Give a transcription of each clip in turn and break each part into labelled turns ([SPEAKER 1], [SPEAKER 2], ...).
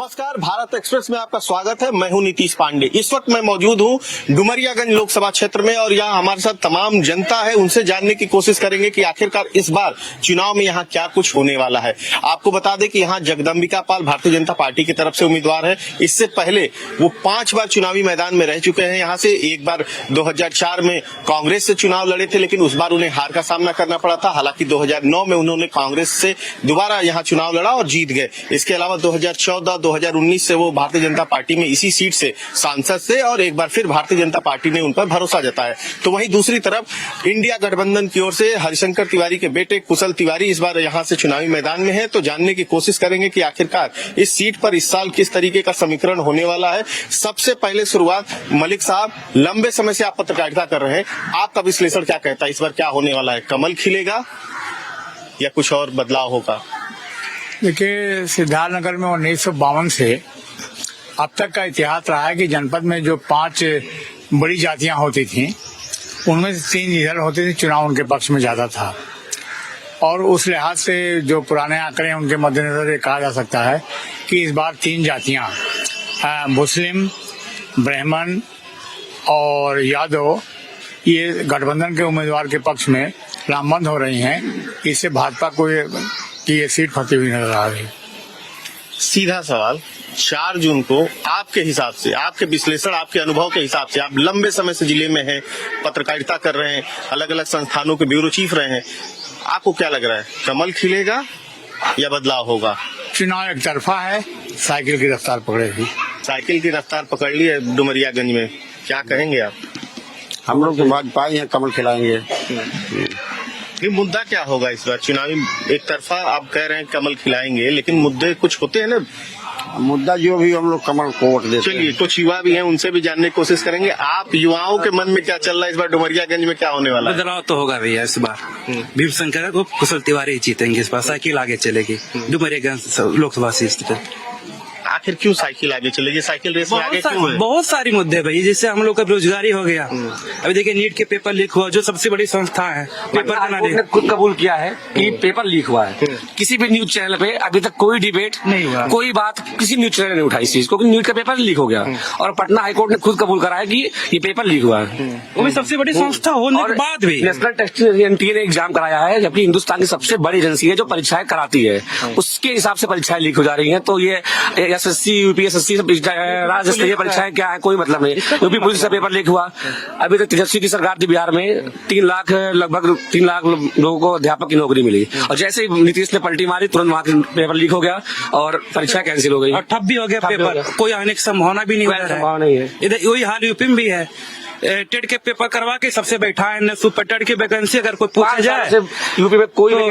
[SPEAKER 1] नमस्कार, भारत एक्सप्रेस में आपका स्वागत है। मैं हूं नीतीश पांडे। इस वक्त मैं मौजूद हूं डुमरियागंज लोकसभा क्षेत्र में और यहाँ हमारे साथ तमाम जनता है। उनसे जानने की कोशिश करेंगे कि आखिरकार इस बार चुनाव में यहाँ क्या कुछ होने वाला है। आपको बता दें कि यहाँ जगदम्बिका पाल भारतीय जनता पार्टी की तरफ से उम्मीदवार है। इससे पहले वो 5 बार चुनावी मैदान में रह चुके हैं। यहाँ से एक बार 2004 में कांग्रेस से चुनाव लड़े थे, लेकिन उस बार उन्हें हार का सामना करना पड़ा था। हालांकि 2009 में उन्होंने कांग्रेस से दोबारा यहाँ चुनाव लड़ा और जीत गए। इसके अलावा 2014 2019 से वो भारतीय जनता पार्टी में इसी सीट से सांसद से और एक बार फिर भारतीय जनता पार्टी ने उन पर भरोसा जताया। तो वहीं दूसरी तरफ इंडिया गठबंधन की ओर से हरिशंकर तिवारी के बेटे कुशल तिवारी इस बार यहाँ से चुनावी मैदान में है। तो जानने की कोशिश करेंगे कि आखिरकार इस सीट पर इस साल किस तरीके का समीकरण होने वाला है। सबसे पहले शुरुआत मलिक साहब, लंबे समय से आप पत्रकारिता कर रहे हैं, आपका विश्लेषण क्या कहता है इस बार क्या होने वाला है? कमल खिलेगा या कुछ और बदलाव होगा?
[SPEAKER 2] देखिए, सिद्धार्थनगर में 1952 से अब तक का इतिहास रहा है कि जनपद में जो 5 बड़ी जातियां होती थीं, उनमें से 3 इधर होती थी। चुनाव उनके पक्ष में ज्यादा था और उस लिहाज से जो पुराने आंकड़े हैं उनके मद्देनजर ये कहा जा सकता है कि इस बार 3 जातियां मुस्लिम, ब्राह्मण और यादव ये गठबंधन के उम्मीदवार के पक्ष में लामबंद हो रही हैं। इससे भाजपा को कि ये सीट फंसी हुई नजर आ रही।
[SPEAKER 1] सीधा सवाल, 4 जून को आपके हिसाब से, आपके विश्लेषण, आपके अनुभव के हिसाब से, आप लंबे समय से जिले में हैं, पत्रकारिता कर रहे हैं, अलग अलग संस्थानों के ब्यूरो चीफ रहे हैं, आपको क्या लग रहा है, कमल खिलेगा या बदलाव होगा?
[SPEAKER 2] चुनाव एक तरफा है, साइकिल की रफ्तार पकड़ेगी।
[SPEAKER 1] साइकिल की रफ्तार पकड़ ली है डुमरियागंज में, क्या कहेंगे आप?
[SPEAKER 3] हम लोग तो भाजपा ही हैं, कमल खिलाएंगे।
[SPEAKER 1] ये मुद्दा क्या होगा इस बार चुनावी? एक तरफा आप कह रहे हैं कमल खिलाएंगे, लेकिन मुद्दे कुछ होते हैं ना।
[SPEAKER 3] मुद्दा जो भी हम लोग कमल को वोट देते हैं।
[SPEAKER 1] चलिए, कुछ युवा भी हैं, उनसे भी जानने की कोशिश करेंगे। आप युवाओं के मन में क्या चल रहा है इस बार डुमरियागंज में, क्या होने वाला है?
[SPEAKER 4] बदलाव तो होगा भैया इस बार। भीमशंकर को कुशल तिवारी जीतेंगे इस बार, साइकिल आगे चलेगी डुमरियागंज लोकसभा सीट पे।
[SPEAKER 1] आखिर क्यों साइकिल आगे चलेगी? साइकिल रेस में आगे क्यों है?
[SPEAKER 4] बहुत सारी मुद्दे भाई, जैसे हम लोग का बेरोजगारी हो गया। अभी देखिए, नीट के पेपर लीक हुआ, जो सबसे बड़ी संस्था है पेपर बनाने,
[SPEAKER 5] खुद कबूल किया है कि पेपर लीक हुआ है। किसी भी न्यूज चैनल पे अभी तक कोई डिबेट नहीं हुआ, कोई बात किसी न्यूज चैनल ने उठाई इस चीज को कि नीट का पेपर लीक हो गया। और पटना हाईकोर्ट ने खुद कबूल करा है कि ये पेपर लीक हुआ है।
[SPEAKER 4] वो भी सबसे बड़ी संस्था होने के बाद भी।
[SPEAKER 5] नेशनल टेस्टिंग एजेंसी ने एग्जाम कराया है, जबकि हिंदुस्तान की सबसे बड़ी एजेंसी है जो परीक्षाएं कराती है, उसके हिसाब से परीक्षाएं लीक हो जा रही है। तो ये SSC UPSC राज्य स्तरीय परीक्षाएं क्या है, कोई मतलब नहीं। यूपी पुलिस का पेपर लीक हुआ। अभी तक तेजस्वी की सरकार थी बिहार में, 3 लाख लगभग 3 लाख लोगों को अध्यापक की नौकरी मिली, और जैसे ही नीतीश ने पलटी मारी तुरंत वहाँ के पेपर लीक हो गया और परीक्षा कैंसिल हो गई
[SPEAKER 4] और ठप भी हो गया पेपर। कोई आने की संभावना भी नहीं है। इधर वही हाल यूपी में भी है। टेट के पेपर करवा के सबसे बैठा है सुपर टेट की वैकेंसी अगर कोई पूछा जाए
[SPEAKER 5] यूपी में कोई
[SPEAKER 4] तो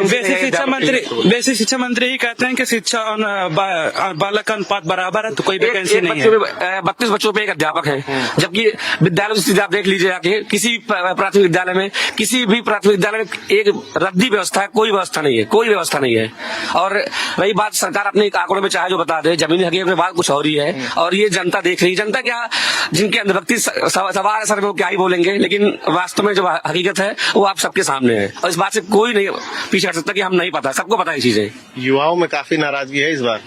[SPEAKER 4] बेसिक शिक्षा मंत्री ही कहते हैं कि शिक्षा बालक का अनुपात बराबर है, तो कोई वैकेंसी नहीं है।
[SPEAKER 5] 32 बच्चों पे एक अध्यापक है, जबकि विद्यालय की स्थिति आप देख लीजिए आके, किसी प्राथमिक विद्यालय में, किसी भी प्राथमिक विद्यालय में एक रद्दी व्यवस्था है, कोई व्यवस्था नहीं है, कोई व्यवस्था नहीं है। और रही बात, सरकार अपने आंकड़ों में चाहे जो बता दे, जमीनी हकीकत में बात कुछ हो रही है और ये जनता देख रही है। जनता क्या, जिनके अंधभक्ति सवाल सर वो क्या ही बोलेंगे, लेकिन वास्तव में जो हकीकत है वो आप सबके सामने है और इस बात से कोई नहीं पीछे हट सकता कि हम नहीं पता, सबको पता है चीजें।
[SPEAKER 1] युवाओं में काफी नाराजगी है इस बार।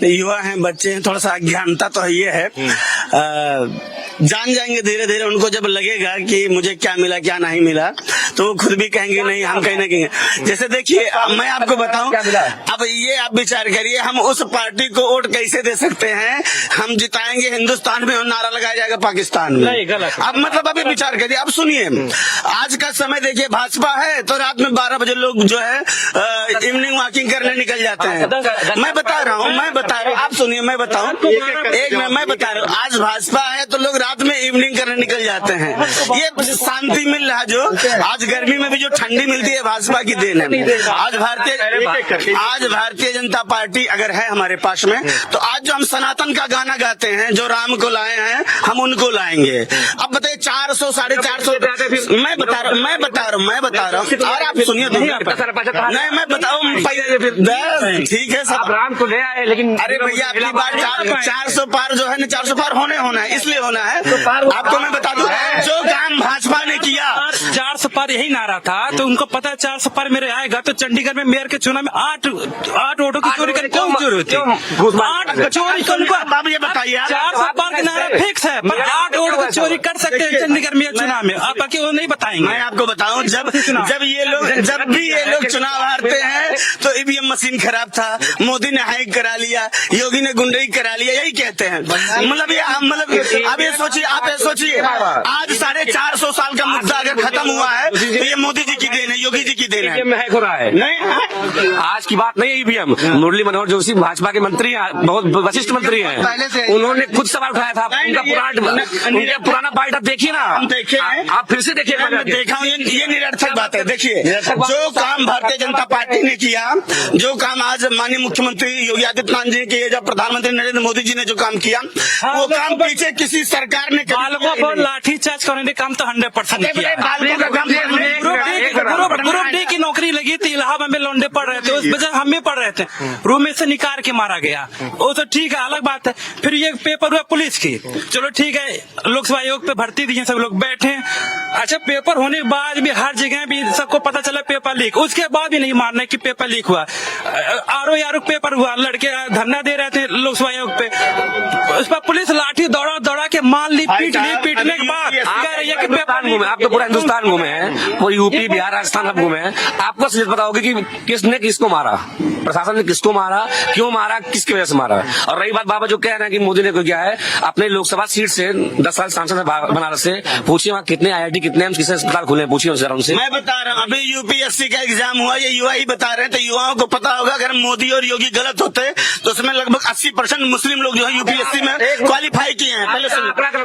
[SPEAKER 6] युवा हैं, बच्चे हैं, थोड़ा सा अज्ञानता तो ये है। जान जाएंगे धीरे धीरे, उनको जब लगेगा कि मुझे क्या मिला क्या नहीं मिला तो वो खुद भी कहेंगे नहीं हम कहीं ना कहेंगे। जैसे देखिए, मैं आपको बताऊं, अब ये आप विचार करिए, हम उस पार्टी को वोट कैसे दे सकते हैं? हम जिताएंगे हिंदुस्तान में और नारा लगाया जाएगा पाकिस्तान में। अब मतलब अभी विचार करिए। अब सुनिए, आज का समय देखिए, भाजपा है तो रात में 12 बजे लोग जो है इवनिंग वॉकिंग करने निकल जाते हैं। मैं बता रहा हूँ, आप सुनिए, मैं बताऊं एक मिनट, मैं बता रहा हूँ, आज भाजपा है तो लोग रात में इवनिंग करने निकल जाते हैं। ये शांति मिल रहा, जो आज गर्मी में भी जो ठंडी मिलती है भाजपा की देन है। आज भारतीय जनता पार्टी अगर है हमारे पास में, तो आज जो हम सनातन का गाना गाते हैं, जो राम को लाए हैं, हम उनको लाएंगे। अब बताइए 400 450, मैं बता रहा हूँ और आप सुनिए, नहीं मैं बताऊँ, ठीक है सब
[SPEAKER 5] राम को ले आए, लेकिन
[SPEAKER 6] अरे भैया अगली बार 400 पार जो है ना, 400 पार होना है, इसलिए होना है। आपको मैं बता दूं, जो काम भाजपा ने किया
[SPEAKER 4] 400 पार यही नारा था, तो उनको पता है 400 पार मेरे आएगा तो चंडीगढ़ में मेयर के चुनाव में 8 ऑटो की चोरी करके कौन चोरी होती है? 8 चोरी
[SPEAKER 6] बाबू ये बताइए आप।
[SPEAKER 4] 400 पार का नारा फिक्स है, पर 8 ऑटो की चोरी कर सकते हैं चंडीगढ़ में चुनाव में, आप बाकी वो नहीं बताएंगे।
[SPEAKER 6] मैं आपको बताऊं, जब भी ये लोग चुनाव हारते हैं तो ईवीएम मशीन खराब था, मोदी ने हैक करा लिया, योगी ने गुंडई करा लिया, यही कहते हैं। अब ये सोचिए आज 450 साल का मुद्दा अगर खत्म हुआ है तो ये मोदी जी की देन है, योगी जी की देन है।
[SPEAKER 5] हैक हो रहा है नहीं, आज की बात नहीं है ईवीएम। मुरली मनोहर जोशी भाजपा के मंत्री हैं, बहुत वरिष्ठ मंत्री हैं, उन्होंने खुद सवाल उठाया था। उनका पुराना बायोडाटा देखिए ना,
[SPEAKER 6] हम देखे
[SPEAKER 5] आप फिर से देखिए।
[SPEAKER 6] मैं देखा हूँ, ये निरर्थक बात है। देखिए जो काम भारतीय जनता पार्टी ने किया, जो काम आज माननीय मुख्यमंत्री योगी आदित्यनाथ जी ने किए, जब प्रधानमंत्री नरेंद्र मोदी जी ने जो काम किया, वो काम पीछे किसी सरकार ने
[SPEAKER 4] बालकों को लाठी चार्ज करने का काम तो 100% किया। ग्रुप डी की नौकरी लगी थी, इलाहाबाद में लौंडे पढ़ रहे थे, उस वजह हम भी पढ़ रहे थे, रूम में से निकाल के मारा गया, वो तो ठीक है, अलग बात है। फिर ये पेपर हुआ पुलिस की, चलो ठीक है, लोकसभा आयोग पे भर्ती दी है, सब लोग बैठे। अच्छा, पेपर होने के बाद भी हर जगह भी सबको पता चला पेपर लीक, उसके बाद भी नहीं मानना कि पेपर लीक हुआ। आरो पेपर हुआ, लड़के धरना दे रहे थे लोकसभा आयोग पे, उस पर पुलिस लाठी दौड़ा के मार ली, पीटने के बाद कह रही है कि पेपर घूमे।
[SPEAKER 5] आप तो पूरा हिंदुस्तान घूमे हैं, पूरी यूपी बिहार राजस्थान सब घूमे हैं, आपको सच पता होगी कि किसने किसको मारा, प्रशासन ने किसको मारा, क्यों मारा, किसकी वजह से मारा। और रही बात बाबा जो कह रहे हैं कि मोदी ने क्या है, अपने लोकसभा सीट से 10 साल सांसद बनारस से, पूछिए वहाँ कितने IIT, कितने एम्स, कितने अस्पताल खुले, पूछिए जरा उनसे।
[SPEAKER 6] मैं बता रहा हूँ, अभी यूपीएससी का एग्जाम हुआ, ये युवा ही बता रहे हैं, तो युवाओं को पता होगा अगर मोदी और योगी गलत होते तो उसमें लगभग 80% मुस्लिम लोग जो है यूपीएससी में क्वालिफाई किए हैं। पहले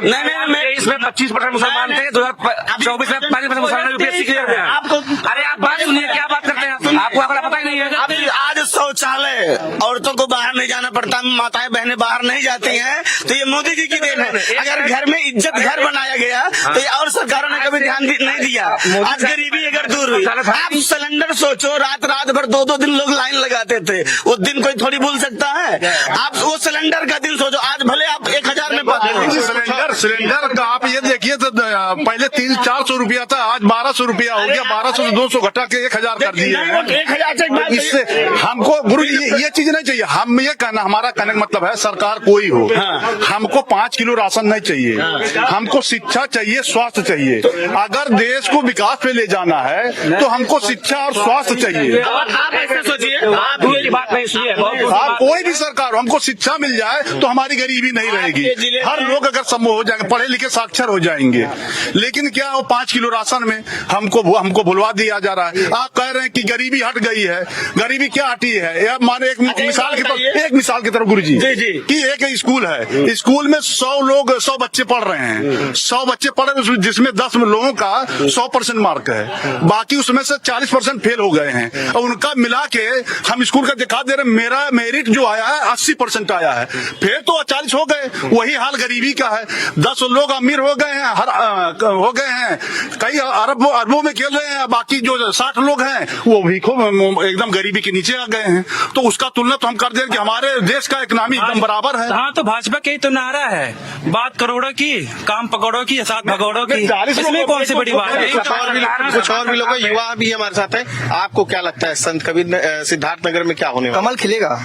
[SPEAKER 5] नहीं, इसमें 25% मुसलमान थे, 2024 में 5% मुसलमान यूपीएससी के लिए।
[SPEAKER 6] आपको
[SPEAKER 5] अरे आप बात सुनिए, क्या बात करते हैं, आपको आंकड़ा पता ही नहीं है।
[SPEAKER 6] अब आज शौचालय औरतों को बाहर नहीं जाना पड़ता, माताएं बहनें बाहर नहीं जाती हैं, तो ये मोदी जी की देन है। अगर घर में इज्जत घर बनाया गया तो ये और सरकारों ने कभी ध्यान नहीं दिया। आज गरीबी अगर दूर हुई, आप सिलेंडर सोचो, रात भर 2-2 दिन लोग लाइन लगाते थे, वो दिन कोई थोड़ी भूल सकता है। आप वो सिलेंडर का दिन सोचो, आज भले आप 1000 में पाते हैं
[SPEAKER 7] सिलेंडर का आप ये देखिए तो पहले 300-400 रुपया था, आज 1200 रुपया हो गया, 1200 से 200 घटा के 1000 कर दिए हैं।
[SPEAKER 6] 1000 से
[SPEAKER 7] इससे हमको गुरु ये चीज नहीं चाहिए। हम ये कहना, हमारा कहने का मतलब है सरकार कोई हो, हमको 5 किलो राशन नहीं चाहिए, हमको शिक्षा चाहिए, स्वास्थ्य चाहिए। अगर देश को विकास पे ले जाना है तो हमको शिक्षा और स्वास्थ्य चाहिए।
[SPEAKER 6] आप ऐसे सोचिए,
[SPEAKER 5] आप ये बात नहीं सुनिए,
[SPEAKER 7] आप कोई भी सरकार, हमको शिक्षा मिल जाए तो हमारी गरीबी नहीं रहेगी, हर लोग अगर समूह हो जाएंगे, पढ़े लिखे साक्षर हो जाएंगे। लेकिन क्या वो 5 किलो राशन में हमको भुलवा दिया जा रहा है। आप कह रहे हैं कि गरीबी हट गई है, गरीबी क्या हटी है? माने एक मिसाल की तरफ गुरु जी कि एक स्कूल है, स्कूल में 100 बच्चे पढ़ रहे हैं, 100 बच्चे पढ़ रहे हैं, जिसमें 10 लोगों का 100% मार्क है, बाकी उसमें से 40% फेल हो गए हैं। और उनका मिला के हम स्कूल का दिखा दे रहे, मेरा मेरिट जो आया है 80% आया है, फिर तो 40 हो गए। वही हाल गरीबी का है, 10 लोग अमीर हो गए हैं, हो गए हैं, कई अरबों में खेल रहे हैं, बाकी जो 60 लोग हैं वो भी एकदम गरीबी के नीचे आ गए हैं। तो उसका तुलना तो हम कर दें कि हमारे देश का इकोनॉमी एकदम बराबर है।
[SPEAKER 4] हाँ, तो भाजपा का ही तो नारा है, बात करोड़ों की, काम पकौड़ों की, 7 भगौड़ों की, इसमें कौन सी बड़ी बात है?
[SPEAKER 1] कुछ और भी लोग, युवा भी हमारे साथ है। आपको क्या लगता है संत कबीर सिद्धार्थनगर में क्या होने वाला?
[SPEAKER 8] कमल खिलेगा।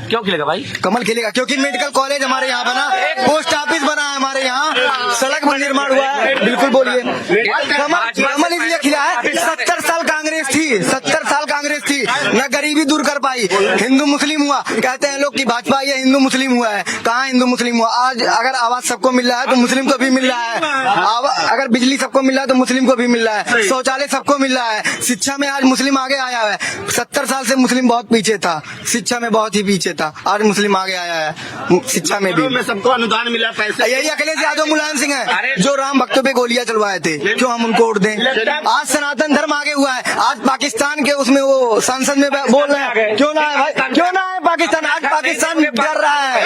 [SPEAKER 5] क्यों खिलेगा भाई?
[SPEAKER 8] कमल खिलेगा क्योंकि मेडिकल कॉलेज हमारे यहाँ बना, पोस्ट ऑफिस बना है हमारे यहाँ, सड़क का निर्माण हुआ है। बिल्कुल बोलिए, कमल इसलिए खिला है, 70 साल कांग्रेस थी, 70 साल कांग्रेस थी, न गरीबी दूर कर पाई, हिंदू मुस्लिम हुआ। कहते हैं लोग कि भाजपा ये हिंदू मुस्लिम हुआ है, कहाँ हिंदू मुस्लिम हुआ? आज अगर आवाज सबको मिल रहा है तो मुस्लिम को भी मिल रहा है, अगर बिजली सबको मिल रहा है तो मुस्लिम को भी मिल रहा है, शौचालय सबको मिल रहा है, शिक्षा में आज मुस्लिम आगे आया है। 70 साल से मुस्लिम बहुत पीछे था, शिक्षा में बहुत ही पीछे था, आज मुस्लिम आगे आया है शिक्षा में भी।
[SPEAKER 6] सबको अनुदान मिला, पैसे।
[SPEAKER 8] यही अखिलेश यादव मुलायम सिंह है जो राम भक्तों पे गोलियां चलवाए थे, क्यों हम उनको वोट दें? आज सनातन धर्म आगे हुआ है, आज पाकिस्तान के उसमें वो संसद में बोल रहे हैं, क्यों ना है भाई, क्यों ना है पाकिस्तान? आज पाकिस्तान डर रहा है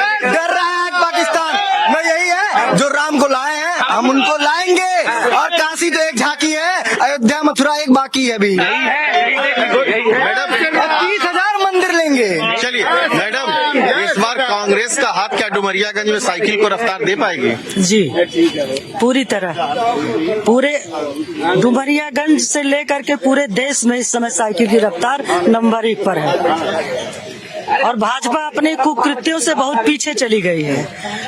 [SPEAKER 8] आज पाकिस्तान। मैं यही है जो राम को लाए हैं हम उनको लाएंगे, और काशी तो एक झांकी है, अयोध्या मथुरा एक बाकी है अभी।
[SPEAKER 1] मैडम
[SPEAKER 8] 30,000 मंदिर लेंगे।
[SPEAKER 1] चलिए मैडम, इस बार कांग्रेस का हाथ क्या डूबा डुमरियागंज में साइकिल को रफ्तार दे पाएगी?
[SPEAKER 9] जी पूरी तरह, पूरे डुमरियागंज से लेकर के पूरे देश में इस समय साइकिल की रफ्तार नंबर 1 पर है और भाजपा अपने कुकृत्यों से बहुत पीछे चली गई है।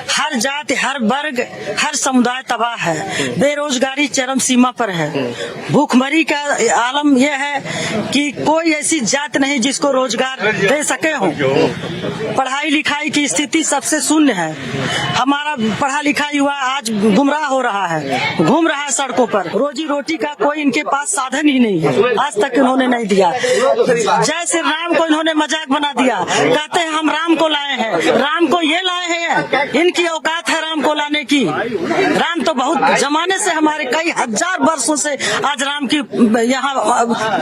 [SPEAKER 9] हर जाति, हर वर्ग, हर समुदाय तबाह है। बेरोजगारी चरम सीमा पर है। भूखमरी का आलम यह है कि कोई ऐसी जात नहीं जिसको रोजगार दे सके हो। पढ़ाई लिखाई की स्थिति सबसे शून्य है। हमारा पढ़ा लिखा युवा आज गुमराह हो रहा है, घूम रहा है सड़कों पर। रोजी रोटी का कोई इनके पास साधन ही नहीं है, आज तक इन्होंने नहीं दिया। जय श्री राम को इन्होंने मजाक बना दिया, कहते हैं हम राम को लाए हैं। राम को ये लाए हैं, इनकी औकात है राम को लाने की। राम तो बहुत जमाने से, हमारे कई हजार वर्षों से आज राम की यहाँ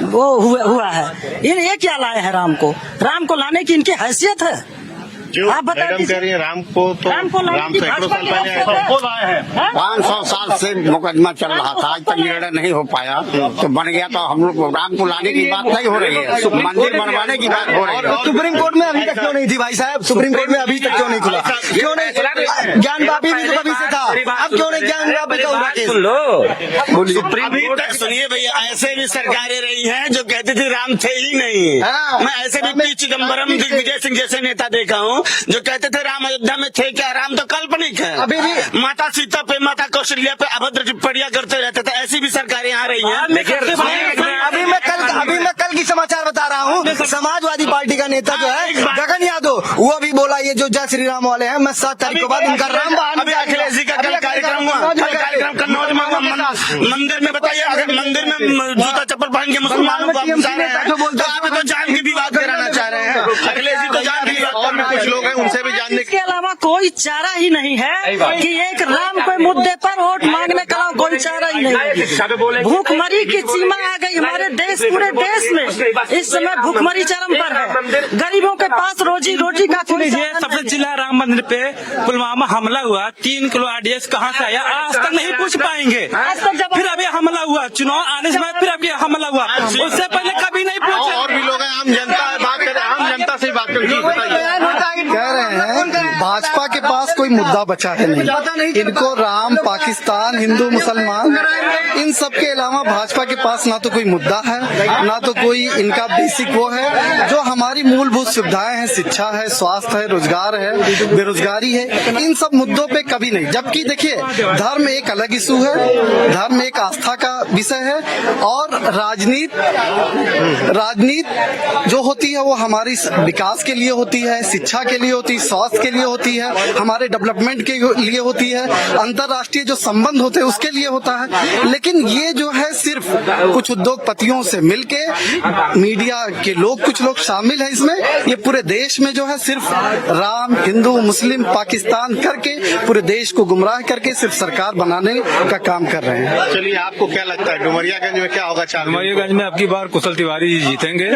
[SPEAKER 9] वो हुआ है। ये क्या लाए हैं राम को लाने की इनकी हैसियत है?
[SPEAKER 1] जो
[SPEAKER 9] आप बता
[SPEAKER 1] मैडम
[SPEAKER 9] दीजिए।
[SPEAKER 1] कह रही है राम तो
[SPEAKER 9] राम को लाने की
[SPEAKER 1] सैकड़ों साल
[SPEAKER 9] भाजपा
[SPEAKER 1] पहले
[SPEAKER 9] की
[SPEAKER 1] आए थे।
[SPEAKER 9] सबको लाए हैं।
[SPEAKER 3] 500 साल से मुकदमा चल रहा था, आज तक निर्णय नहीं हो पाया, तो बन गया। तो हम लोग राम को लाने की बात नहीं हो रही है, मंदिर बनवाने की बात हो रही है।
[SPEAKER 8] सुप्रीम कोर्ट में अभी तक क्यों नहीं थी भाई साहब? सुप्रीम कोर्ट में अभी तक क्यों नहीं खुला? क्यों नहीं? ज्ञान वापी भी तो कभी से था, अब क्यों नहीं ज्ञान वापी का हुआ केस?
[SPEAKER 5] सुन लो, सुप्रीम
[SPEAKER 6] अभी
[SPEAKER 5] कोर्ट
[SPEAKER 6] तक सुनिए भैया, ऐसे भी सरकारें रही हैं जो कहती थी राम थे ही नहीं।
[SPEAKER 8] हाँ।
[SPEAKER 6] मैं ऐसे भी पी चिदम्बरम, दिग्विजय सिंह जैसे नेता देखा हूँ जो कहते थे राम अयोध्या में थे क्या? राम तो काल्पनिक है।
[SPEAKER 8] अभी भी
[SPEAKER 6] माता सीता पे, माता कौशल्या पे अभद्र टिप्पणियां करते रहते थे। ऐसी भी सरकारें आ रही हैं।
[SPEAKER 8] अभी मैं कल की समाचार बता रहा हूँ। समाजवादी पार्टी का नेता जो है गगन यादव, वो अभी बोला ये जो जय श्री राम वाले हैं, मैं 7 तारीख के बाद उनका राम बहाने
[SPEAKER 6] अभी अखिलेश जी का कल कार्यक्रम हुआ, कार्यक्रम कन्नौज में हुआ। मंदिर में बताइए, अगर मंदिर में जूता चप्पल पहन के मुसलमानों को आप घुसा रहे हैं तो आप तो जान की विवाद कराना चाह रहे हैं। अखिलेश जी तो जान की
[SPEAKER 1] और भी कुछ लोग हैं, उनसे भी जानने
[SPEAKER 9] इसके अलावा कोई चारा ही नहीं है कि एक राम के मुद्दे पर वोट मांगने का कोई चारा ही नहीं है। भूखमरी की सीमा आ गई हमारे देश, पूरे देश में इस समय भूखमरी चरम पर है। गरीबों के पास रोजी रोटी का कोई
[SPEAKER 4] लीजिए,
[SPEAKER 9] साधन
[SPEAKER 4] सबसे
[SPEAKER 9] नहीं।
[SPEAKER 4] जिला राम मंदिर पे पुलवामा हमला हुआ, 3 किलो आरडीएक्स कहाँ से आया आज तक नहीं पूछ पाएंगे।
[SPEAKER 9] आज तक जब
[SPEAKER 4] फिर अभी हमला हुआ, चुनाव आने से बाद फिर अभी हमला हुआ, उससे पहले कभी नहीं पूछा।
[SPEAKER 1] और भी लोग हैं, आम जनता है, बात करें, आम जनता से ही बात करें। जी बताइए।
[SPEAKER 10] कह रहे हैं भाजपा के पास कोई मुद्दा बचा है नहीं। इनको राम, पाकिस्तान, हिंदू, मुसलमान, इन सब के अलावा भाजपा के पास ना तो कोई मुद्दा है, ना तो कोई इनका बेसिक वो है जो हमारी मूलभूत सुविधाएं हैं, शिक्षा है, स्वास्थ्य है, रोजगार है, बेरोजगारी है, इन सब मुद्दों पे कभी नहीं। जबकि देखिए, धर्म एक अलग इशू है, धर्म एक आस्था का विषय है, और राजनीति जो होती है वो हमारी विकास के लिए होती है, शिक्षा के लिए होती है, स्वास्थ्य के लिए होती है, हमारे डेवलपमेंट के लिए होती है, अंतर्राष्ट्रीय जो संबंध होते हैं उसके लिए होता है। लेकिन ये जो है सिर्फ कुछ उद्योगपतियों से मिलके, मीडिया के लोग, कुछ लोग शामिल हैं इसमें, ये पूरे देश में जो है सिर्फ राम, हिंदू, मुस्लिम, पाकिस्तान करके पूरे देश को गुमराह करके सिर्फ सरकार बनाने का काम कर रहे हैं।
[SPEAKER 1] चलिए, आपको क्या लगता है डुमरियागंज में क्या होगा?
[SPEAKER 11] डुमरियागंज में अब की बार कुशल तिवारी जी जीतेंगे,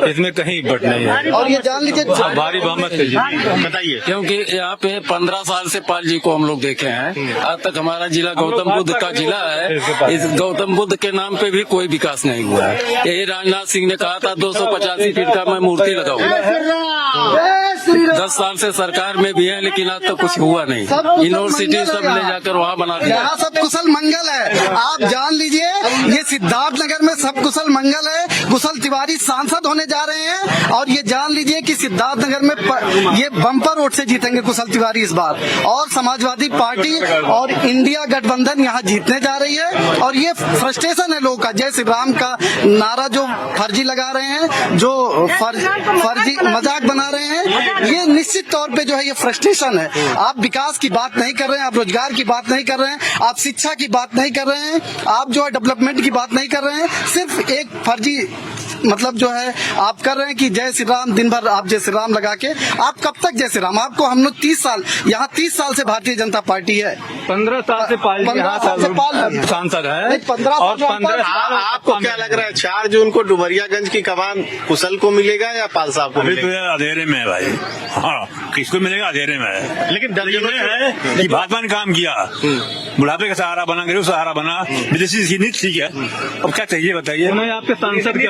[SPEAKER 11] इसमें कहीं बट नहीं है,
[SPEAKER 10] और ये जान लीजिए
[SPEAKER 11] भारी बहुमत से जीतेंगे।
[SPEAKER 1] बताइए।
[SPEAKER 12] क्योंकि यहाँ पे 15 साल से पाल जी को हम लोग देखे हैं। आज तक हमारा जिला गौतम बुद्ध का जिला है, इस गौतम बुद्ध के नाम पे भी कोई विकास नहीं हुआ है। यही राजनाथ सिंह ने कहा था 285 फीट का मैं मूर्ति लगाऊंगा। 10 साल से सरकार में भी है, लेकिन आज तक कुछ हुआ नहीं। यूनिवर्सिटी सब ले जाकर वहाँ बना दिया।
[SPEAKER 10] यहाँ सब कुशल मंगल है, आप जान लीजिए। ये सिद्धार्थनगर में सब कुशल मंगल है। कुशल तिवारी सांसद होने जा रहे हैं, और ये जान लीजिए कि सिद्धार्थनगर में ये बम्पर वोट से जीतेंगे कुशल तिवारी इस बार। और समाजवादी पार्टी और इंडिया गठबंधन यहाँ जीतने जा रही है। और ये फ्रस्ट्रेशन है लोगों का, जय श्री राम का नारा जो फर्जी लगा रहे हैं, जो फर्जी मजाक बना रहे हैं, ये निश्चित तौर पे जो है ये फ्रस्ट्रेशन है। आप विकास की बात नहीं कर रहे हैं, आप रोजगार की बात नहीं कर रहे हैं, आप शिक्षा की बात नहीं कर रहे हैं, आप जो है डेवलपमेंट की बात नहीं कर रहे हैं, सिर्फ एक फर्जी मतलब जो है आप कर रहे हैं कि जय श्री राम, दिन भर आप जय श्री राम लगा के। आप कब तक जय श्री राम? आपको हम लोग 30 साल यहाँ 30 साल से भारतीय जनता पार्टी है,
[SPEAKER 11] 15 साल से पाल
[SPEAKER 10] 15 साल से पाल
[SPEAKER 11] सांसद है,
[SPEAKER 10] 15
[SPEAKER 11] और 15
[SPEAKER 1] आपको क्या लग रहा है 4 जून को डुमरियागंज की कमान कुशल को मिलेगा या पाल साहब को
[SPEAKER 11] अभी तो
[SPEAKER 1] मिलेगा?
[SPEAKER 11] अंधेरे में है भाई। हाँ, किसको मिलेगा? अंधेरे में है,
[SPEAKER 1] लेकिन
[SPEAKER 11] ये है कि भाजपा ने काम किया, बुढ़ापे का सहारा बना, गरीब सहारा बना, विदेशी की नीति ठीक है। अब क्या चाहिए बताइए।
[SPEAKER 12] मैं आपके सांसद की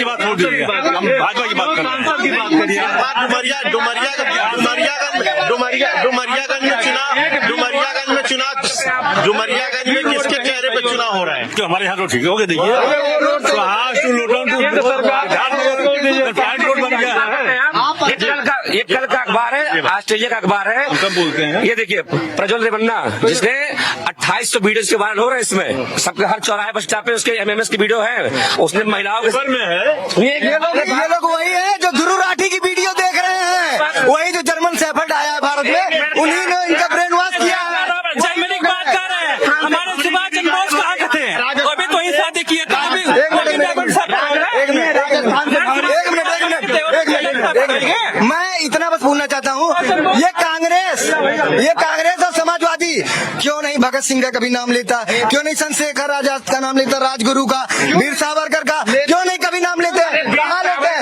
[SPEAKER 11] बात छोड़ दीजिए, हम भाजपा की बात करिए।
[SPEAKER 1] डुमरियागंज में किसके चेहरे पे चुनाव हो रहा है?
[SPEAKER 11] तो हमारे यहाँ तो ठीक हो गए, देखिए रोड बन गया है।
[SPEAKER 5] ये कल का अखबार है, ऑस्ट्रेलिया का अखबार है,
[SPEAKER 11] कब बोलते हैं।
[SPEAKER 5] ये देखिए प्रज्वल रेवन्ना जिसने 2800 वीडियो के वायरल हो रहे हैं इसमें, सबके हर चौराहे बस स्टॉप पे उसके एमएमएस की वीडियो है, उसने महिलाओं के
[SPEAKER 11] में है।
[SPEAKER 8] ये लोग वही है जो ध्रुव राठी की वीडियो देख रहे हैं, वही जो जर्मन शेफर्ड आया है भारत में, उन्हीं ने इनका ब्रेन वॉश किया है।
[SPEAKER 4] जर्मनी की बात कर रहे हैं, हमारे सुभाष चंद्र बोस कहाँ के थे? अभी तो ही शादी किए थे।
[SPEAKER 8] मैं इतना बस बोलना चाहता हूँ, ये कांग्रेस और समाजवादी क्यों नहीं भगत सिंह का कभी नाम लेता, क्यों नहीं चंद्रशेखर आजाद का नाम लेता, राजगुरु का, वीर सावरकर का क्यों नहीं कभी नाम लेते? कहाँ लेते हैं?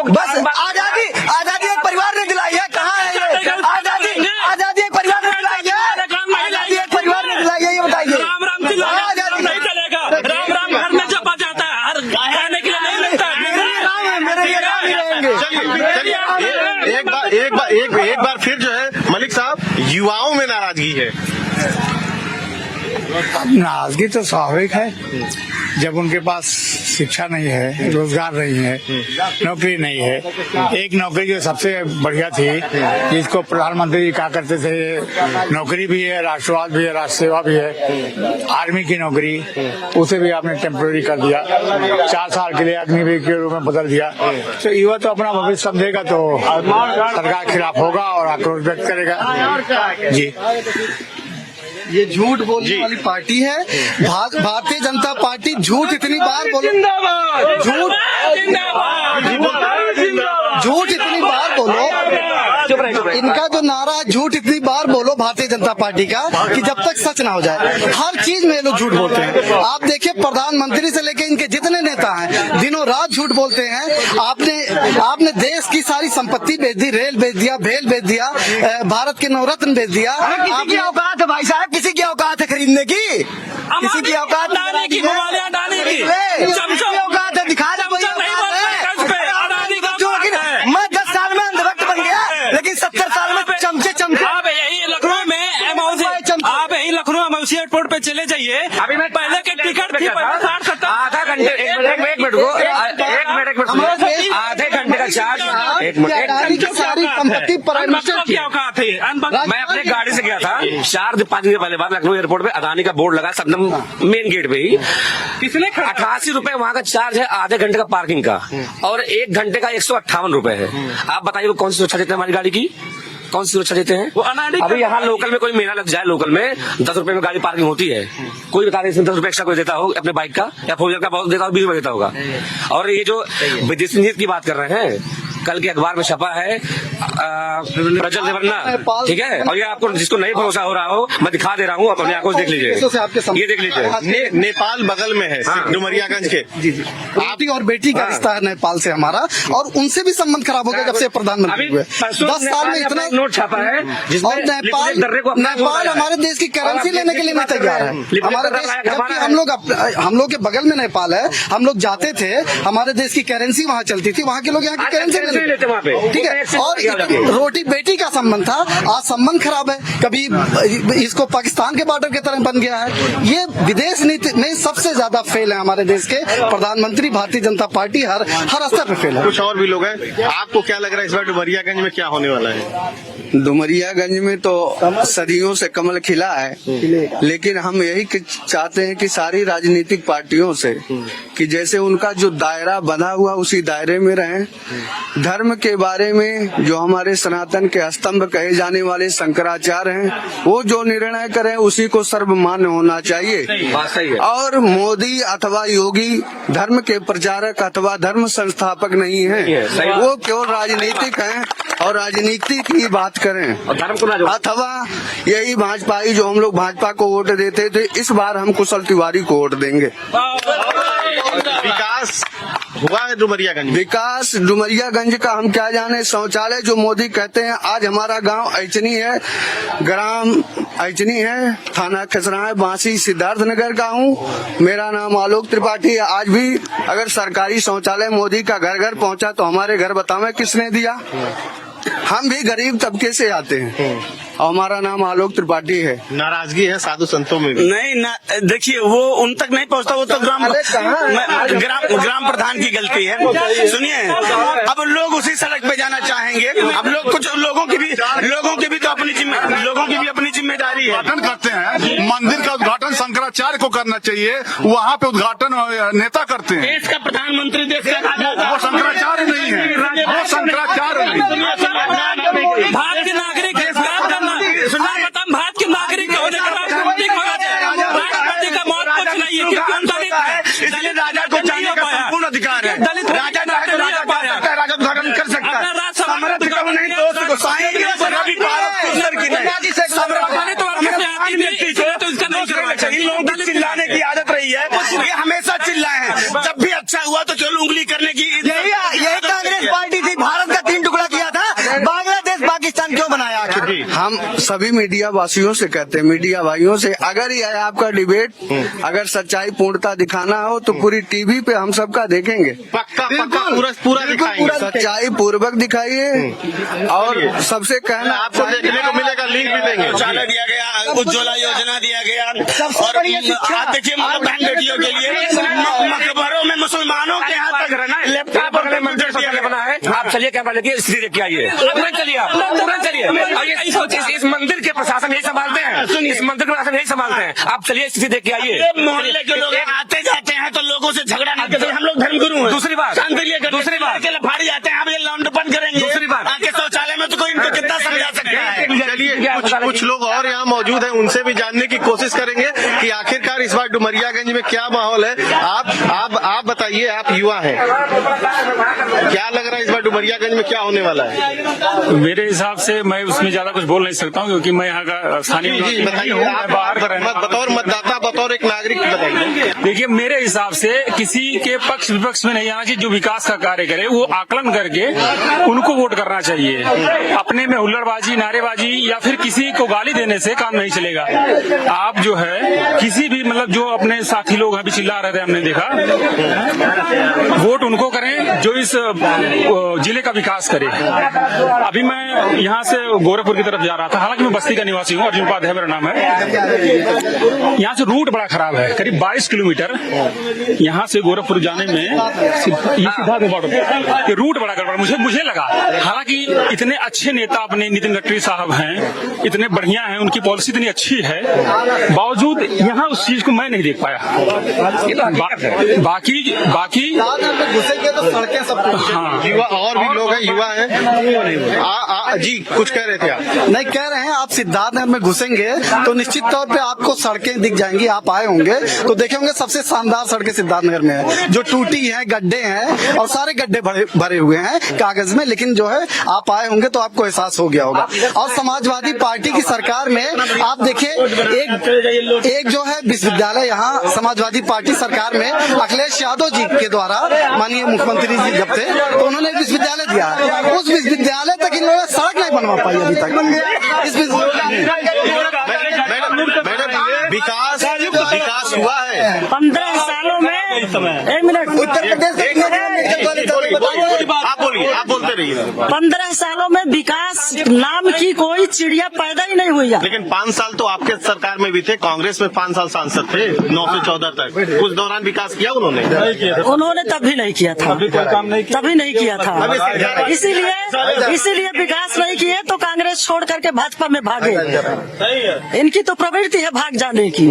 [SPEAKER 8] बस आजादी एक परिवार ने दिलाई है। कहाँ है ये आजादी? एक परिवार ने दिलाई है। आजादी एक परिवार ने दिलाई है, ये बताइए।
[SPEAKER 4] राम राम की आजादी नहीं चलेगा। राम राम घर में जपा जाता है, हर खाने के लिए नहीं मिलता है।
[SPEAKER 1] एक बार फिर जो है मलिक साहब, युवाओं में नाराजगी है।
[SPEAKER 2] नाराजगी तो स्वाभाविक है, जब उनके पास शिक्षा नहीं है, रोजगार नहीं है, नौकरी नहीं है। एक नौकरी जो सबसे बढ़िया थी, जिसको प्रधानमंत्री जी कहा करते थे, नौकरी भी है, राष्ट्रवाद भी है, राष्ट्र सेवा भी है, आर्मी की नौकरी, उसे भी आपने टेम्पररी कर दिया, 4 साल के लिए अग्निवीर के रूप में बदल दिया। तो युवा तो अपना भविष्य समझेगा तो सरकार के खिलाफ होगा और आक्रोश व्यक्त करेगा। जी,
[SPEAKER 10] ये झूठ बोलने वाली पार्टी है भारतीय जनता पार्टी। झूठ इतनी बार बोलो, झूठ इतनी बार बोलो, इनका जो नारा है झूठ इतनी बार बोलो भारतीय जनता पार्टी का कि जब तक सच ना हो जाए। हर चीज में ये लोग झूठ बोलते हैं। आप देखिए प्रधानमंत्री से लेके इनके जितने नेता हैं दिनों रात झूठ बोलते हैं। आपने देश की सारी संपत्ति बेच दी, रेल बेच दिया, भेल बेच दिया, भारत के नवरत्न बेच दिया।
[SPEAKER 8] आपकी औकात है भाई साहब, किसी की औकात है खरीदने की? किसी की औकात
[SPEAKER 4] डालने की, मोबाइल डालने की,
[SPEAKER 8] औकात है, दिखा दे। मैं 10 साल में अंधभक्त बन गया, लेकिन 70 साल में चमचे
[SPEAKER 4] आप यही लखनऊ में आप यही लखनऊ अमौसी एयरपोर्ट पे चले जाइए।
[SPEAKER 5] अभी मैं
[SPEAKER 4] पहले के टिकट थी 60-70
[SPEAKER 5] आधा घंटे, एक मिनट को, आधे घंटे का चार्ज, एक मिनट
[SPEAKER 10] की सारी संपत्ति
[SPEAKER 4] क्या औकात है?
[SPEAKER 5] मैं अपने गाड़ी से गया था 4-5 दिन पहले बाद लखनऊ एयरपोर्ट पे, अदानी का बोर्ड लगा सबनम मेन गेट पे ही।
[SPEAKER 4] किसने
[SPEAKER 5] 88 रुपए वहाँ का चार्ज है आधे घंटे का पार्किंग का, और 1 घंटे का 158 रुपए है। आप बताइए वो कौन सी सुरक्षा देते हैं हमारी गाड़ी की? कौन सी सुरक्षा देते हैं?
[SPEAKER 4] वो अनाड़ी
[SPEAKER 5] अभी यहाँ लोकल में कोई मेला लग जाए, लोकल में 10 रुपए में गाड़ी पार्किंग होती है, कोई बता दें 10 रुपए एक्स्ट्रा कोई देता हो अपने बाइक का, या 4 व्हीलर का बहुत देता हो, 20 रुपए देता होगा। और ये जो विदेशी नीति की बात कर रहे हैं, कल के अखबार में छपा है प्रज्वल रेवन्ना, ठीक है। और ये आपको जिसको नहीं भरोसा हो रहा हो, मैं दिखा दे रहा हूँ, अपने आंखों से देख लीजिए, ये देख लीजिए।
[SPEAKER 1] नेपाल बगल में है, डुमरियागंज के।
[SPEAKER 10] जी बेटी और बेटी का रिश्ता है नेपाल से हमारा, और उनसे भी संबंध खराब हो गया जब से प्रधानमंत्री हुए। 10 साल में इतना
[SPEAKER 5] नोट छापा है,
[SPEAKER 10] और नेपाल हमारे देश की करेंसी लेने के लिए नहीं तैयार है। हमारे देश, जबकि हम लोग के बगल में नेपाल है, हम लोग जाते थे, हमारे देश की करेंसी वहाँ चलती थी, वहाँ के लोग यहाँ की करेंसी
[SPEAKER 5] नहीं लेते वहाँ पे,
[SPEAKER 10] ठीक है। और रोटी बेटी का संबंध था, आज संबंध खराब है, कभी इसको पाकिस्तान के बॉर्डर की तरह बन गया है। ये विदेश नीति में सबसे ज्यादा फेल है हमारे देश के प्रधानमंत्री, भारतीय जनता पार्टी हर स्तर पर फेल है।
[SPEAKER 1] कुछ और भी लोग हैं, आपको क्या लग रहा है इस बार डुमरियागंज में क्या होने वाला है?
[SPEAKER 13] डुमरियागंज में तो सदियों से कमल खिला है, लेकिन हम यही चाहते हैं कि सारी राजनीतिक पार्टियों से कि जैसे उनका जो दायरा बना हुआ उसी दायरे में रहें। धर्म के बारे में जो हमारे सनातन के स्तंभ कहे जाने वाले शंकराचार्य हैं, वो जो निर्णय करें उसी को सर्वमान्य होना चाहिए। और मोदी अथवा योगी धर्म के प्रचारक अथवा धर्म संस्थापक नहीं है, वो केवल राजनीतिक हैं और राजनीति की बात करें। अथवा यही भाजपाई जो हम लोग भाजपा को वोट देते थे, इस बार हम कुशल तिवारी को वोट देंगे।
[SPEAKER 1] हुआ है डुमरियागंज में?
[SPEAKER 13] विकास डुमरियागंज का हम क्या जाने। शौचालय जो मोदी कहते हैं, आज हमारा गांव ऐचनी है, ग्राम ऐचनी है, थाना खसरा, बांसी, सिद्धार्थनगर का हूँ। मेरा नाम आलोक त्रिपाठी है। आज भी अगर सरकारी शौचालय मोदी का घर घर पहुंचा तो हमारे घर बतावे किसने दिया। हम भी गरीब तबके से आते हैं और हमारा नाम आलोक त्रिपाठी है।
[SPEAKER 1] नाराजगी है साधु संतों में भी?
[SPEAKER 6] नहीं ना, देखिए वो उन तक नहीं पहुंचता, वो तो ग्राम प्रधान की गलती है। सुनिए, अब लोग उसी सड़क पे जाना चाहेंगे। अब लोग कुछ लोगों की भी तो अपनी जिम्मेदारी है।
[SPEAKER 7] उद्घाटन करते हैं, मंदिर का उद्घाटन शंकराचार्य को करना चाहिए, वहाँ पे उद्घाटन नेता करते हैं।
[SPEAKER 6] देश का प्रधानमंत्री, देश का
[SPEAKER 7] वो शंकराचार्य नहीं है, वो शंकराचार्य नहीं।
[SPEAKER 4] भारत के नागरिक है, भारत के नागरिक होने के बाद राष्ट्रपति को राष्ट्रपति का मौत को चलाइए, क्योंकि हम दलित है,
[SPEAKER 6] इसलिए राजा को जाने का संपूर्ण अधिकार है।
[SPEAKER 4] दलित
[SPEAKER 6] राजा चाहे राजा उद्घाटन कर सकता है। समृद्ध कब नहीं दोस्त को साईं रवि पारस सुंदर की तो इसका नहीं करना चाहिए। इन लोगों की चिल्लाने की आदत रही है, ये हमेशा चिल्लाए हैं। जब भी अच्छा हुआ तो चलो उंगली करने की।
[SPEAKER 8] यही कांग्रेस पार्टी थी, भारत का 3 टुकड़ा किया था, बांग्लादेश पाकिस्तान क्यों बनाया आखिर?
[SPEAKER 13] हम सभी मीडिया वासियों से कहते हैं, मीडिया भाइयों से, अगर यह आपका डिबेट अगर सच्चाई पूर्णता दिखाना हो तो पूरी टीवी पे हम सबका देखेंगे।
[SPEAKER 1] पक्का पूरा दिखाएंगे।
[SPEAKER 13] सच्चाई पूर्वक दिखाइए। और सबसे कहना,
[SPEAKER 1] आपको देखने को मिलेगा, लिंक भी देंगे।
[SPEAKER 6] शौचालय दिया गया, उज्ज्वला योजना दिया गया, और आप देखिए मतलब बहन बेटियों के लिए मकबरों में मुसलमानों के यहाँ तक लैपटॉप और मंदिर बना है।
[SPEAKER 5] आप चलिए कैमरा लेके स्थिति देख के आइए, तुरंत चलिए, आप तुरंत चलिए। इस मंदिर के प्रशासन यही संभालते हैं, इस मंदिर के प्रशासन यही संभालते हैं। आप चलिए स्थिति देख के आइए।
[SPEAKER 6] मोहल्ले के लोग आते जाते हैं तो लोगों से झगड़ा नहीं करते। हम लोग धर्मगुरु हैं।
[SPEAKER 5] दूसरी बात
[SPEAKER 6] के फाड़ी जाते हैं, आप ये लौंड बंद करेंगे।
[SPEAKER 5] दूसरी बात,
[SPEAKER 6] आके शौचालय में तो कोई इनको कितना समझा सकता है।
[SPEAKER 1] चलिए कुछ लोग और यहाँ मौजूद हैं, उनसे भी जानने की कोशिश करेंगे कि आखिरकार इस बार डुमरियागंज में क्या माहौल है। आप बताइए, आप युवा हैं, क्या लग रहा है इस बार डुमरियागंज में क्या होने वाला है?
[SPEAKER 11] मेरे हिसाब से मैं उसमें ज्यादा कुछ बोल नहीं सकता हूँ, क्योंकि मैं यहाँ का स्थानीय
[SPEAKER 1] बताइए, आप
[SPEAKER 11] बाहर का रहने
[SPEAKER 1] बतौर मतदाता, बतौर एक नागरिक बताइए।
[SPEAKER 11] देखिए, मेरे हिसाब से किसी के पक्ष विपक्ष में नहीं आना चाहिए। जो विकास का कार्य करे वो आकलन करके उनको वोट करना चाहिए। अपने में हुल्लड़बाजी, नारेबाजी या फिर किसी को गाली देने से काम नहीं चलेगा। आप जो है किसी भी मतलब जो अपने साथी लोग अभी चिल्ला रहे थे, हमने देखा, वोट उनको करें जो इस जिले का विकास करे। अभी मैं यहाँ से गोरखपुर की तरफ जा रहा था, हालांकि मैं बस्ती का निवासी हूँ, अर्जुन उपाध्याय मेरा नाम है। यहाँ से रूट बड़ा खराब है, करीब 22 किलोमीटर यहाँ से गोरखपुर जाने में ये रूट बड़ा गड़बड़ मुझे लगा। हालांकि इतने अच्छे नेता अपने नितिन गडकरी साहब हैं, इतने बढ़िया हैं, उनकी पॉलिसी इतनी अच्छी है, बावजूद यहाँ उस चीज को मैं नहीं देख पाया। बाकी
[SPEAKER 8] घुसेंगे तो सड़कें सब
[SPEAKER 1] हाँ, युवा और भी लोग हैं, युवा हैं। जी कुछ कह रहे थे आप?
[SPEAKER 10] नहीं कह रहे हैं, आप सिद्धार्थनगर में घुसेंगे तो निश्चित तौर पे आपको सड़कें दिख जाएंगी। आप आए होंगे तो देखे होंगे, सबसे शानदार सड़कें सिद्धार्थनगर में है, जो टूटी है, गड्ढे हैं और सारे गड्ढे भरे हुए हैं कागज में, लेकिन जो है आप आए होंगे तो आपको एहसास हो गया होगा। और समाजवादी पार्टी की सरकार में आप देखिए, एक जो है विश्वविद्यालय यहाँ समाजवादी पार्टी सरकार में अखिलेश यादव जी के द्वारा, माननीय मुख्यमंत्री जी जब थे, तो उन्होंने विश्वविद्यालय दिया है। उस विश्वविद्यालय तक इन लोगों सड़क नहीं बनवा पाई अभी तक।
[SPEAKER 1] विकास हुआ है
[SPEAKER 9] 15 सालों में। एक मिनट,
[SPEAKER 10] उत्तर प्रदेश
[SPEAKER 1] आप बोलते रहिए।
[SPEAKER 9] 15 सालों में विकास नाम की कोई चिड़िया पैदा ही नहीं हुई है।
[SPEAKER 1] लेकिन 5 साल तो आपके सरकार में भी थे, कांग्रेस में 5 साल सांसद थे, 9 से 14 तक। उस दौरान विकास किया उन्होंने
[SPEAKER 9] तभी नहीं किया था, तभी नहीं किया था। इसीलिए विकास नहीं किए तो कांग्रेस छोड़ करके भाजपा में भागे। इनकी तो प्रवृत्ति है भाग जाने की।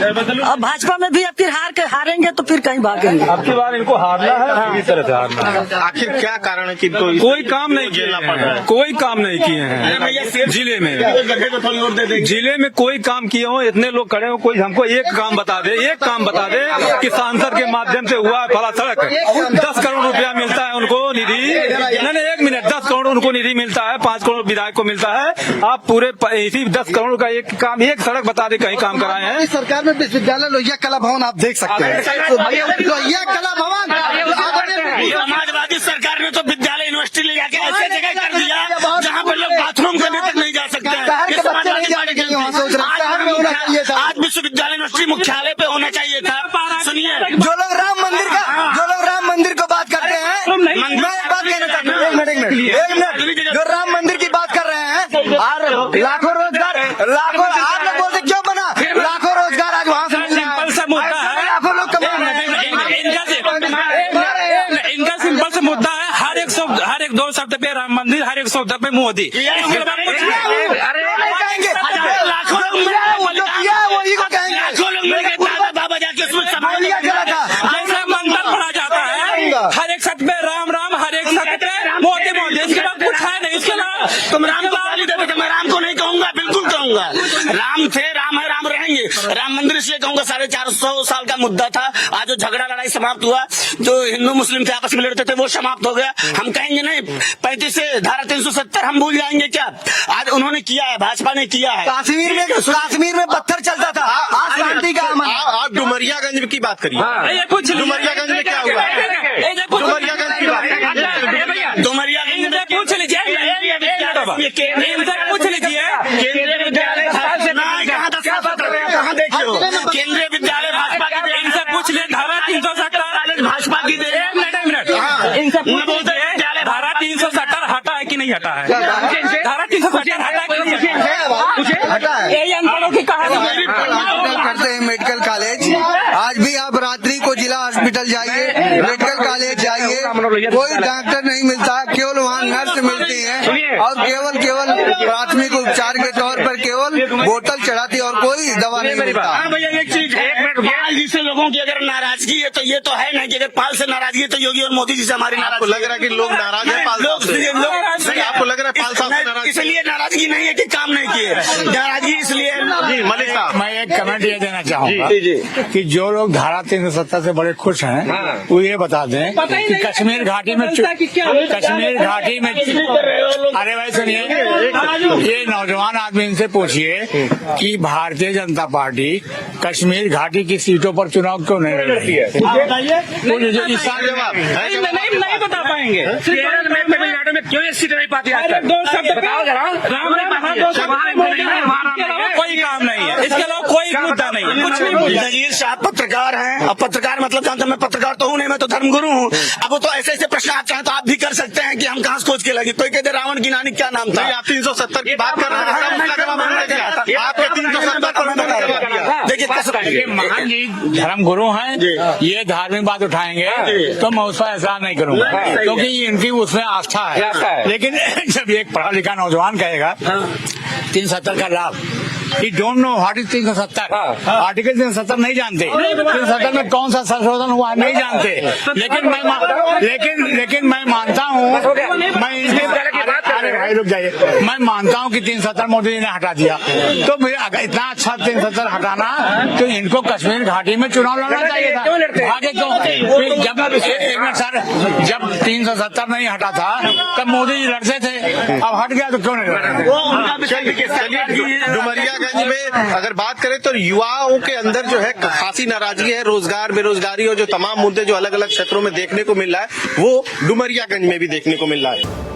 [SPEAKER 9] अब भाजपा में भी अब फिर हारेंगे तो फिर कहीं भागेंगे।
[SPEAKER 11] अब की बार इनको हारना है, पूरी तरह से हारना है।
[SPEAKER 1] आखिर क्या कारण है कि इनको
[SPEAKER 11] कोई काम नहीं किया है, कोई काम नहीं किए हैं जिले में कोई काम किए हो। इतने लोग खड़े हो, कोई हमको एक काम बता दे कि सांसद के माध्यम से हुआ फला सड़क 10 करोड़ रुपया मिलता है उनको निधि। नहीं, 1 मिनट, 10 करोड़ उनको निधि मिलता है, 5 करोड़ विधायक को मिलता है। आप पूरे इसी 10 करोड़ का एक काम, एक सड़क बता दे कहीं काम कराए हैं।
[SPEAKER 10] सरकार बाजार में विश्वविद्यालय लोहिया कला भवन आप देख सकते हैं। लोहिया कला भवन
[SPEAKER 6] समाजवादी सरकार ने तो विद्यालय यूनिवर्सिटी ले जाके ऐसे जगह कर दिया जहाँ पर लोग बाथरूम करने तक नहीं जा सकते हैं।
[SPEAKER 10] शहर के बच्चे नहीं जाने के लिए वहाँ सोच रहे हैं, शहर में होना चाहिए था।
[SPEAKER 6] आज विश्वविद्यालय यूनिवर्सिटी मुख्यालय पे होना चाहिए था। सुनिए,
[SPEAKER 10] जो लोग राम मंदिर को बात करते हैं, मैं एक बात कहना चाहता हूँ, एक मिनट, जो राम मंदिर की बात कर रहे हैं और लाखों रोजगार, लाखों आप लोग बोलते क्यों बना, लाखों रोजगार आज वहाँ से मिल रहा है,
[SPEAKER 4] सिंपल सा मुद्दा है,
[SPEAKER 10] लाखों लोग कमा रहे हैं।
[SPEAKER 4] इनका सिंपल सा मुद्दा है, हर एक 2 शब्द पे राम मंदिर, हर एक शब्द पे मोदी।
[SPEAKER 10] लाखों लोग जो किया है वही को कहेंगे,
[SPEAKER 6] बाबा जाके उसमें समाज
[SPEAKER 10] बोलिया चला था।
[SPEAKER 4] ऐसा मंत्र पढ़ा जाता है, हर एक शब्द पे राम राम, हर एक शब्द पे मोदी मोदी, इसके बाद कुछ है नहीं। इसके अलावा
[SPEAKER 6] तुम राम को गाली देते थे, मैं राम को नहीं कहूंगा, बिल्कुल कहूंगा। राम थे, राम है, राम रहेंगे। राम मंदिर इसलिए कहूंगा 450 साल का मुद्दा था। आज जो झगड़ा लड़ाई समाप्त हुआ, जो हिंदू मुस्लिम थे आपस में लड़ते थे, वो समाप्त हो गया। हम कहेंगे नहीं 35 से धारा 370 हम भूल जाएंगे क्या? आज उन्होंने किया है, भाजपा ने किया है।
[SPEAKER 10] कश्मीर में पत्थर चलता था, आज शांति का अमन।
[SPEAKER 1] आप डुमरियागंज की बात करिए, डुमरियागंज में क्या हुआ? डुमरियागंज की बात
[SPEAKER 6] डुमरियागंज में
[SPEAKER 4] पूछ लीजिए, पूछ लीजिए
[SPEAKER 6] केंद्रीय विद्यालय कहाँ देखे हो? केंद्रीय विद्यालय भाजपा की,
[SPEAKER 4] इनसे पूछ ले, धारा 370
[SPEAKER 6] भाजपा की दे।
[SPEAKER 4] मिनट, इनसे पूछ लीजिए धारा 370 हटा है कि नहीं हटा है? धारा 370 हटा है कि नहीं हटा है? यही अनपढ़ों की कहानी
[SPEAKER 10] करते हैं मेडिकल कॉलेज। आज भी आप रात्रि को जिला हॉस्पिटल जाइए, मेडिकल कॉलेज जाइए, कोई डॉक्टर नहीं मिलता, केवल वहाँ नर्स मिलती है और केवल प्राथमिक उपचार के तौर पर केवल बोतल चढ़ाती और कोई दवा नहीं मिलता।
[SPEAKER 6] हाँ भैया, एक चीज है, पाल जी से लोगों की अगर नाराजगी है तो ये तो है नहीं कि अगर पाल से नाराजगी है तो योगी और मोदी जी से हमारी
[SPEAKER 1] आपको लग रहा है कि लोग नाराज है पाल साहब से? आपको लग रहा है पाल साहब से नाराज?
[SPEAKER 6] इसलिए नाराजगी नहीं है कि काम नहीं किए, नाराजगी इसलिए।
[SPEAKER 1] जी मलिक साहब,
[SPEAKER 2] मैं एक कमेंट ये देना चाहूंगा कि जो लोग धारा 370 से बड़े खुश हैं, वो ये बता दें कि कश्मीर घाटी में अरे भाई सुनिए, ये नौजवान आदमी इनसे पूछिए कि भारतीय जनता पार्टी कश्मीर घाटी की सीटों पर चुनाव क्यों नहीं लड़ रही है?
[SPEAKER 4] नहीं बता पाएंगे।
[SPEAKER 5] केरल में, तमिलनाडु में क्यों ये सीट नहीं पाती?
[SPEAKER 4] दो शब्द बताओ जरा। कोई काम नहीं है, इसके अलावा कोई मुद्दा नहीं है, कुछ नहीं।
[SPEAKER 6] नजीर शाह पत्रकार हैं, अब पत्रकार मतलब जानते हैं, मैं पत्रकार तो हूँ नहीं, मैं तो धर्मगुरु हूँ। अब वो तो ऐसे प्रश्न आप चाहें तो आप भी कर सकते हैं कि हम कहाँ खोज के लगे। कोई कहते रावण की नानी क्या नाम था?
[SPEAKER 1] आप 370 की बात कर रहे हैं, आपके 370
[SPEAKER 2] देखिए महान जी धर्मगुरु हैं, ये धार्मिक बात उठाएंगे तो मैं उस पर एहसान नहीं करूंगा, क्योंकि इनकी उसमें आस्था है। लेकिन जब एक पढ़ा लिखा नौजवान कहेगा 370 का लाभ, ही don't know what is 370, article 370 नहीं जानते, 370 में कौन सा संशोधन हुआ है नहीं जानते। लेकिन मैं मानता हूँ, मैं मानता हूँ कि 370 मोदी जी ने हटा दिया, तो अगर इतना अच्छा 370 हटाना तो इनको कश्मीर घाटी में चुनाव लड़ना चाहिए था। आगे क्यों? जब 370 नहीं हटा था तब मोदी जी लड़ते थे, अब हट गया तो क्यों नहीं लड़ते?
[SPEAKER 1] डुमरियागंज में अगर बात करें तो युवाओं के अंदर जो है खासी नाराजगी है, रोजगार बेरोजगारी और जो तमाम मुद्दे जो अलग अलग क्षेत्रों में देखने को मिल रहा है वो डुमरियागंज में भी देखने को मिल रहा है।